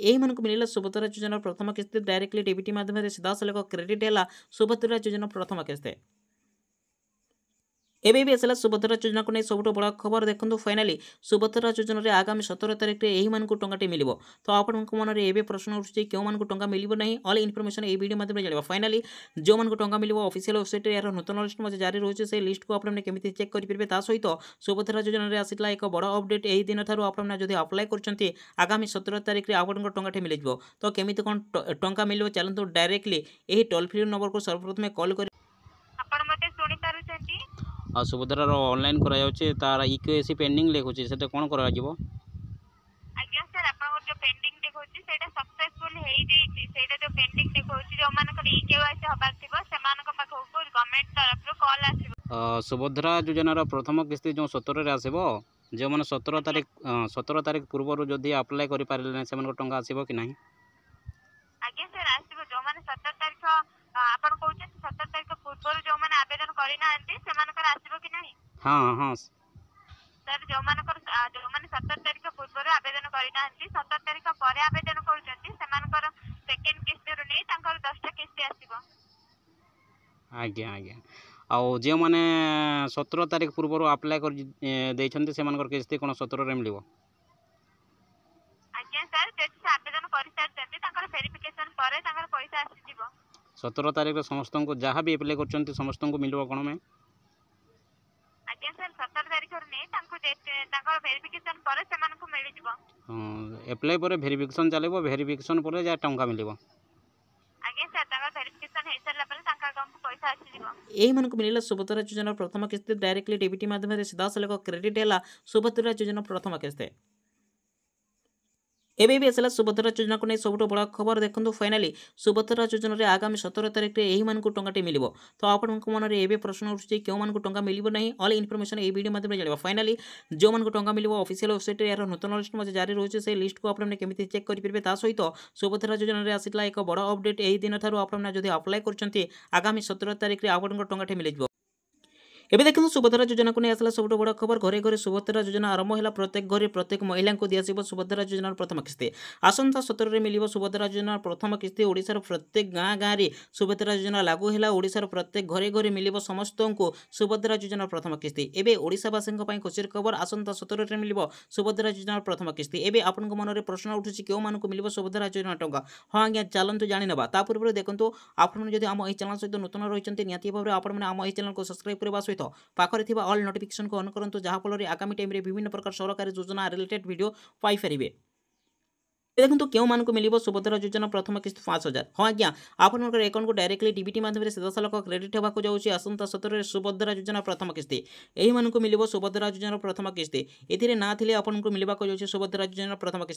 यही मन को मिलला सुभद्रा योजना प्रथम किस्ती डायरेक्टली डीबीटी माध्यम सीधा सलख क्रेडिट है सुभद्रा योजना प्रथम किस्ती। एबे भी आसला सुभद्रा योजना को नहीं सब बड़ा खबर देखो फाइनाली सुभद्रा योजना आगामी 17 तारिख में यही मान टंकाटे मिल तो आपण मन में प्रश्न उठुचे क्यों मान टंका मिल नहीं ऑल इनफॉरमेशन ये वीडियो माध्यम जाना फाइनाली जो मान टंका मिल ऑफिशियल वेबसाइट यार नूतन लिस्ट मध्य जारी रही है लिस्ट को आपने केमी चेक करेंगे सहित सुभद्रा योजना आसला एक बड़ अपडेट यही दिन ठार आपने जब अप्लाई कर आगामी 17 तारिख में आपको टंकाटे मिल तो केमी कौन टंका मिल चलते डायरेक्टली यही टोल फ्री नंबर को सर्वप्रथम कॉल कर सुभद्रार ऑनलाइन करायाउचे तार इक्यूएसी पेंडिंग लिखुची सेटा कोन करा जिवो। आज्ञा सर आपन जो पेंडिंग देखौची सेटा सक्सेसफुल हेई जेइची सेटा जो पेंडिंग देखौची जो मान को इक्यूएसी हबार थिबो समान को पाखो गवर्नमेंट तरफ रो कॉल आसीबो। सुभद्रा योजनार प्रथम किस्ती जो 17 रे आसीबो जो माने 17 तारिख पूर्व जदि अप्लाई करि पारले नै सेमान को टंका आसीबो कि नाही। आज्ञा सर आसीबो जो माने 17 तारिख आपन कहउचे 17 तारिख पूर्व जो माने आवेदन करि नाहंती समान को आसीबो कि नाही। हां हां सर जो माने 17 तारिख पूर्व आवेदन करि नाहंती 17 तारिख परे आवेदन करछंती समान को सेकंड किस्ती रो नै तांकर 10 टा किस्ती आसीबो। आज्ञा आज्ञा आउ जो माने 17 तारिख पूर्व अप्लाई कर देछंती सेमान को किस्ती कोन 17 रे मिलिबो। आज्ञा सर जेति आवेदन करि सारछंती तांकर वेरिफिकेशन परे तांकर पैसा आसी जिवो। 17 तारिख समस्त को जहाँ भी एप्लाई कर समस्त को मिल कौन में। आज्ञा सर 17 तारिख नहीं तांकर वेरिफिकेशन पर समान को मिल जिवो। हां एप्लाई पर वेरिफिकेशन चलेबो वेरिफिकेशन पर जा टंका मिलिबो। आज्ञा सर तांकर वेरिफिकेशन हे सरला पर तांकर अकाउंट को पैसा आसी जिवो। एही मन को मिलला सुभद्रा योजना प्रथम किस्ती डायरेक्टली डीबीटी माध्यम सीधा सलख क्रेडिट है सुभद्रा योजना प्रथम किस्ती। एबे भी आसला सुभद्रा योजना को नहीं सब बड़ा खबर देखो फाइनाली सुभद्रा योजना आगामी 17 तारिख में यही मान टंकाटे मिल तो आपण मन में प्रश्न उठुचे क्यों मान टंका मिल नहीं ऑल इनफॉरमेशन ये वीडियो माध्यम जाना फाइनाली जो मान टंका मिल ऑफिशियल वेबसाइट यार नूतन लिस्ट मध्य जारी रही है लिस्ट को आपने केमी चेक करेंगे सहित सुभद्रा योजना आसला एक बड़ अपडेट यही दिन ठार आपने जब अप्लाई कर आगामी 17 तारिख में आपको टंकाटे मिल एबे देखो सुभद्रा योजना को नहीं आसला सब बड़ा खबर घरे घरे सुभद्रा योजना आरंभ है प्रत्येक घरे प्रत्येक महिला को दिया सुभद्रा योजना प्रथम किस्ती आसंता 17 रे मिलिबो सुभद्रा योजना प्रथम किस्ती ओडिशार प्रत्येक गाँ गाँ रे सुभद्रा योजना लागू है ओडिशार प्रत्येक घरे घरे मिलिबो समस्त को सुभद्रा योजना प्रथम किस्ती एबे ओडिशावासी खुशी खबर आसंता 17 रे मिलिबो सुभद्रा योजना प्रथम किस्ती एबे आपन मन में प्रश्न उठुची क्यों मान को मिलिबो सुभद्रा योजना टंका हाँ आज्ञा चलतु जानि नबा ता पूर्व देखंतु आपन जदि आम एही चैनल सहित नूतन रहिचंती नियति भाबरे आपन माने आम एही चैनल को सब्सक्राइब करबा सहित पाखरे थिबा ऑल नोटिफिकेशन को ऑन करंतु जहाँ फल आगामी टाइम रे विभिन्न प्रकार सरकारी योजना रिलेटेड वीडियो पाई परिबे। देखो क्यों मान को मिल सुभद्रा योजना प्रथम किस्ती 5000 हाँ आज्ञा आपन अकाउंट को डायरेक्टली डीबीटी माध्यम सीधा सलख क्रेडिट होगा जाऊँगी आसंता 17 सुभद्रा योजना प्रथम किस्ती यही मान को मिल सुभद्रा योजना प्रथम किस्ती ए ना आपको मिलवा सुभद्रा योजना प्रथम किस्ती।